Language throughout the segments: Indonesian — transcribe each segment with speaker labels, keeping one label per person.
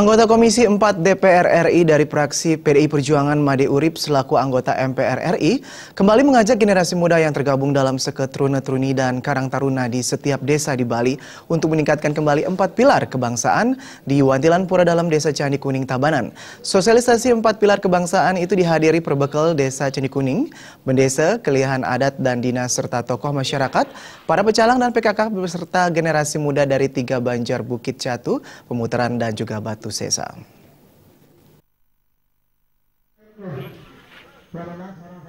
Speaker 1: Anggota Komisi 4 DPR RI dari fraksi PDI Perjuangan Made Urip selaku anggota MPR RI kembali mengajak generasi muda yang tergabung dalam Seket Truna-Truni dan Karang Taruna di setiap desa di Bali untuk meningkatkan kembali 4 pilar kebangsaan di Wantilan Pura Dalam Desa Candi Kuning Tabanan. Sosialisasi 4 pilar kebangsaan itu dihadiri perbekal Desa Candi Kuning, Bendesa, Kelihan Adat dan Dinas serta tokoh masyarakat, para pecalang dan PKK beserta generasi muda dari 3 Banjar Bukit Catu, Pemutaran dan juga Batu Sesa.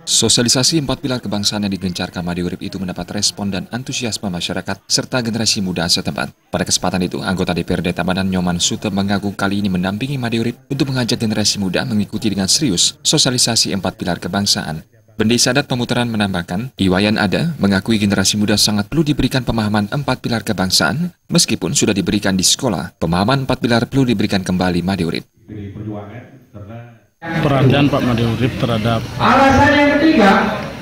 Speaker 2: Sosialisasi 4 pilar kebangsaan yang digencarkan Made Urip itu mendapat respon dan antusiasme masyarakat serta generasi muda setempat. Pada kesempatan itu, anggota DPRD Tabanan Nyoman Sute mengaku kali ini mendampingi Made Urip untuk mengajak generasi muda mengikuti dengan serius sosialisasi 4 pilar kebangsaan. Bendesa Adat Pemutaran menambahkan, Iwayan Ada mengakui generasi muda sangat perlu diberikan pemahaman 4 pilar kebangsaan, meskipun sudah diberikan di sekolah, pemahaman 4 pilar perlu diberikan kembali Made Urip.
Speaker 3: Perhatian Pak Made Urip terhadap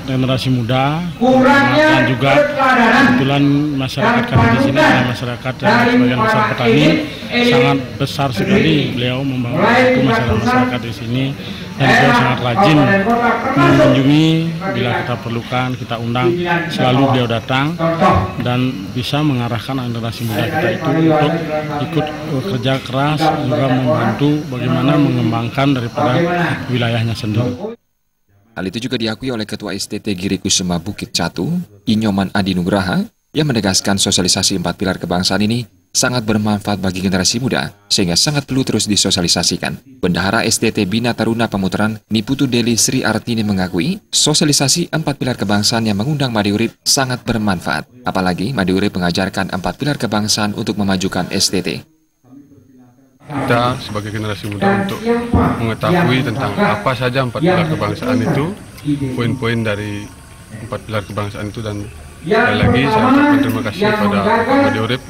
Speaker 3: generasi muda dan juga kebetulan masyarakat kami di sini adalah masyarakat yang sebagian besar petani, sangat besar sekali beliau membantu masyarakat di sini dan beliau sangat rajin mengunjungi bila kita perlukan, kita undang, selalu beliau datang dan bisa mengarahkan generasi muda kita itu untuk ikut kerja keras juga membantu bagaimana mengembangkan daripada wilayahnya sendiri.
Speaker 2: Hal itu juga diakui oleh Ketua STT Giri Kusuma Bukit Catu, Inyoman Adi Nugraha, yang menegaskan sosialisasi 4 pilar kebangsaan ini sangat bermanfaat bagi generasi muda, sehingga sangat perlu terus disosialisasikan. Bendahara STT Bina Taruna Pemutaran, Niputu Deli Sri Artini mengakui, sosialisasi 4 pilar kebangsaan yang mengundang Made Urip sangat bermanfaat. Apalagi Made Urip mengajarkan 4 pilar kebangsaan untuk memajukan STT.
Speaker 4: Kita sebagai generasi muda untuk mengetahui tentang apa saja 4 pilar kebangsaan itu, poin-poin dari 4 pilar kebangsaan itu, dan sekali lagi saya ucapkan terima kasih kepada Pak Made Urip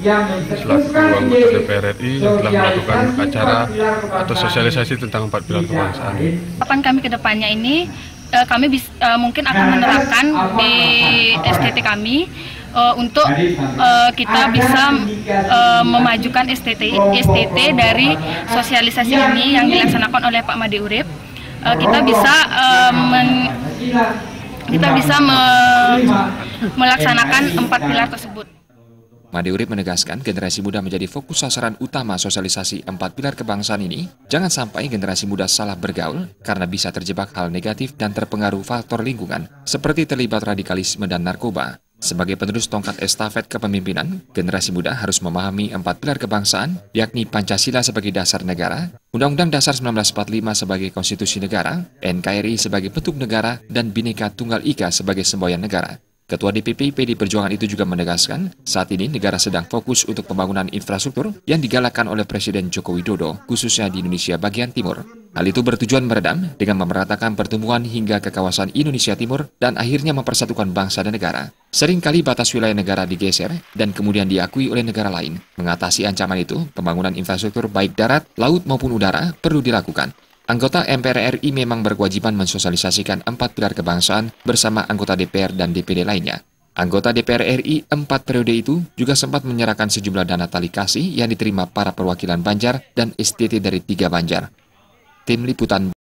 Speaker 4: selaku anggota DPR RI yang telah melakukan acara atau sosialisasi tentang 4 pilar kebangsaan.
Speaker 5: Harapan kami ke depannya ini kami mungkin akan menerapkan di STT kami untuk kita bisa memajukan STT dari sosialisasi ini yang dilaksanakan oleh Pak Made Urip. Kita bisa melaksanakan 4 pilar tersebut.
Speaker 2: Made Urip menegaskan generasi muda menjadi fokus sasaran utama sosialisasi 4 pilar kebangsaan ini. Jangan sampai generasi muda salah bergaul karena bisa terjebak hal negatif dan terpengaruh faktor lingkungan seperti terlibat radikalisme dan narkoba. Sebagai penerus tongkat estafet kepemimpinan, generasi muda harus memahami 4 pilar kebangsaan, yakni Pancasila sebagai dasar negara, Undang-Undang Dasar 1945 sebagai konstitusi negara, NKRI sebagai bentuk negara, dan Bhinneka Tunggal Ika sebagai semboyan negara. Ketua DPP PDI Perjuangan itu juga menegaskan, saat ini negara sedang fokus untuk pembangunan infrastruktur yang digalakkan oleh Presiden Joko Widodo, khususnya di Indonesia bagian timur. Hal itu bertujuan meredam dengan memeratakan pertumbuhan hingga ke kawasan Indonesia Timur dan akhirnya mempersatukan bangsa dan negara. Seringkali batas wilayah negara digeser dan kemudian diakui oleh negara lain. Mengatasi ancaman itu, pembangunan infrastruktur baik darat, laut maupun udara perlu dilakukan. Anggota MPR RI memang berkewajiban mensosialisasikan 4 pilar kebangsaan bersama anggota DPR dan DPD lainnya. Anggota DPR RI 4 periode itu juga sempat menyerahkan sejumlah dana tali kasih yang diterima para perwakilan Banjar dan STT dari 3 Banjar. Tim Liputan